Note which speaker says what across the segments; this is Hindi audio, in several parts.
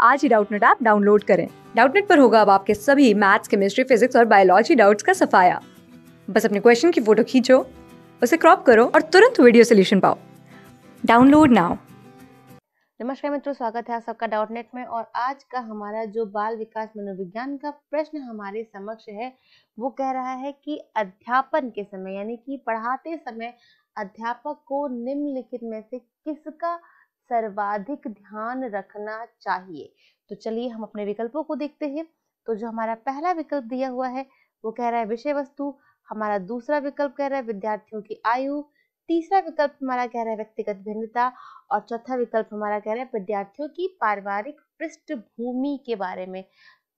Speaker 1: आज ही डाउटनेट ऐप डाउनलोड करें। डाउटनेट पर होगा अब आपके सभी मैथ्स, केमिस्ट्री, फिजिक्स और बायोलॉजी डाउट्स का सफाया। बस अपने क्वेश्चन की फोटो खींचो, उसे क्रॉप करो और तुरंत वीडियो सोल्यूशन पाओ। Download now.
Speaker 2: नमस्कार मित्रों, स्वागत है आप सबका डाउटनेट में। और आज का हमारा जो बाल विकास मनोविज्ञान का प्रश्न हमारे समक्ष है वो कह रहा है कि अध्यापन के समय यानी कि पढ़ाते समय अध्यापक को निम्नलिखित में से किसका सर्वाधिक ध्यान रखना चाहिए। तो चलिए हम अपने विकल्पों को देखते हैं। तो जो हमारा पहला विकल्प दिया हुआ है वो कह रहा है विषय वस्तु, हमारा दूसरा विकल्प कह रहा है विद्यार्थियों की आयु, तीसरा विकल्प हमारा कह रहा है व्यक्तिगत भिन्नता और चौथा विकल्प हमारा कह रहा है विद्यार्थियों की पारिवारिक पृष्ठभूमि के बारे में।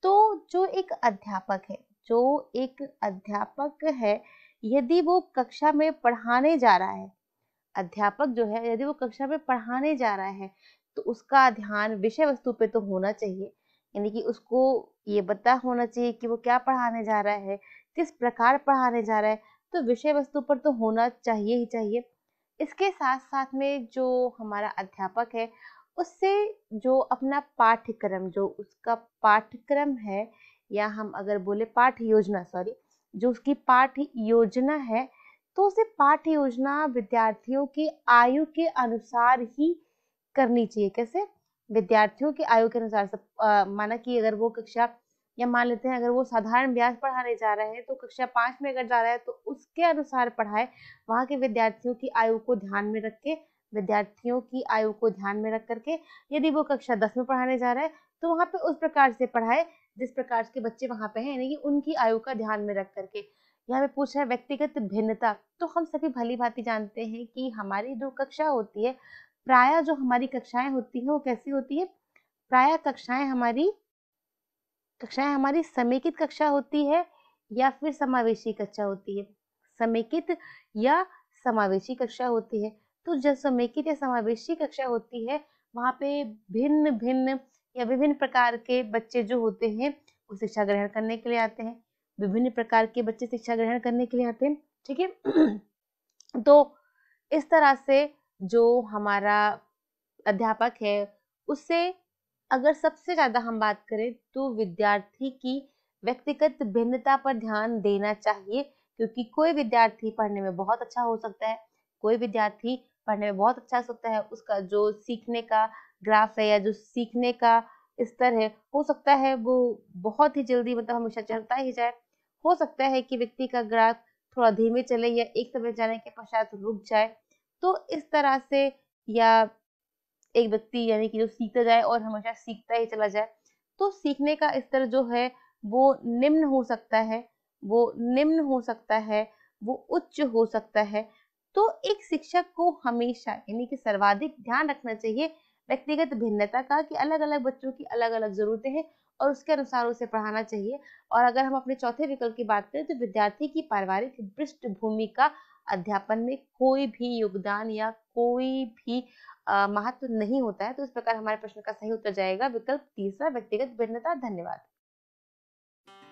Speaker 2: तो जो एक अध्यापक है यदि वो कक्षा में पढ़ाने जा रहा है, अध्यापक जो है यदि वो कक्षा में पढ़ाने जा रहा है तो उसका ध्यान विषय वस्तु पे तो होना चाहिए, यानी कि उसको ये पता होना चाहिए कि वो क्या पढ़ाने जा रहा है, किस प्रकार पढ़ाने जा रहा है। तो विषय वस्तु पर तो होना चाहिए ही चाहिए। इसके साथ साथ में जो हमारा अध्यापक है उससे जो अपना पाठ्यक्रम, जो उसका पाठ्यक्रम है या हम अगर बोले पाठ्य योजना, जो उसकी पाठ्य योजना है तो उसे पाठ्य योजना विद्यार्थियों की आयु के अनुसार ही करनी चाहिए। कैसे? विद्यार्थियों की आयु के अनुसार। माना कि अगर वो कक्षा या मान लेते हैं अगर वो साधारण व्यास पढ़ाने जा रहे हैं तो कक्षा 5 में अगर जा रहा है तो उसके अनुसार पढ़ाए, वहाँ के विद्यार्थियों की आयु को ध्यान में रख के, विद्यार्थियों की आयु को ध्यान में रख करके यदि वो कक्षा 10 में पढ़ाने जा रहा है तो वहाँ पे उस प्रकार से पढ़ाए जिस प्रकार के बच्चे वहाँ पे हैं, यानी कि उनकी आयु का ध्यान में रख करके। यहाँ पे पूछा है व्यक्तिगत भिन्नता। तो हम सभी भली भांति जानते हैं कि हमारी जो कक्षा होती है, प्रायः जो हमारी कक्षाएं होती हैं वो कैसी होती है, प्रायः कक्षाएं हमारी समेकित कक्षा होती है या फिर समावेशी कक्षा होती है। समेकित या समावेशी कक्षा होती है। तो जब समेकित या समावेशी कक्षा होती है वहाँ पे भिन्न भिन्न या विभिन्न प्रकार के बच्चे जो होते हैं वो शिक्षा ग्रहण करने के लिए आते हैं। विभिन्न प्रकार के बच्चे शिक्षा ग्रहण करने के लिए आते हैं, ठीक है। तो इस तरह से जो हमारा अध्यापक है उससे अगर सबसे ज्यादा हम बात करें तो विद्यार्थी की व्यक्तिगत भिन्नता पर ध्यान देना चाहिए, क्योंकि कोई विद्यार्थी पढ़ने में बहुत अच्छा हो सकता है, कोई विद्यार्थी पढ़ने में बहुत अच्छा हो सकता है, उसका जो सीखने का ग्राफ है या जो सीखने का स्तर है हो सकता है वो बहुत ही जल्दी मतलब हमेशा चढ़ता ही जाए। हो सकता है कि व्यक्ति का ग्राफ थोड़ा धीमे चले या एक समय जाने के पश्चात रुक जाए। तो इस तरह से या एक व्यक्ति यानी कि जो सीखता जाए और हमेशा सीखता ही चला जाए, तो सीखने का स्तर जो है वो निम्न हो सकता है, वो उच्च हो सकता है। तो एक शिक्षक को हमेशा यानी कि सर्वाधिक ध्यान रखना चाहिए व्यक्तिगत भिन्नता का, कि अलग अलग बच्चों की अलग अलग जरूरतें हैं और उसके अनुसार उसे पढ़ाना चाहिए। और अगर हम अपने चौथे विकल्प की बात करें तो विद्यार्थी की पारिवारिक पृष्ठभूमि का अध्यापन में कोई भी योगदान या कोई भी महत्व नहीं होता है। तो इस प्रकार हमारे प्रश्न का सही उत्तर जाएगा विकल्प तीसरा, व्यक्तिगत भिन्नता। धन्यवाद।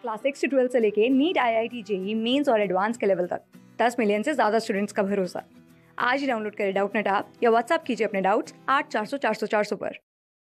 Speaker 1: क्लास 6 से 12 से लेके नीट, IIT, JEE मेंस और एडवांस के लेवल तक 10 मिलियन से ज्यादा स्टूडेंट्स का भरोसा। आज ही डाउनलोड करें डाउटनेट ऐप या व्हाट्सएप कीजिए अपने डाउट्स 8400 400 400 पर।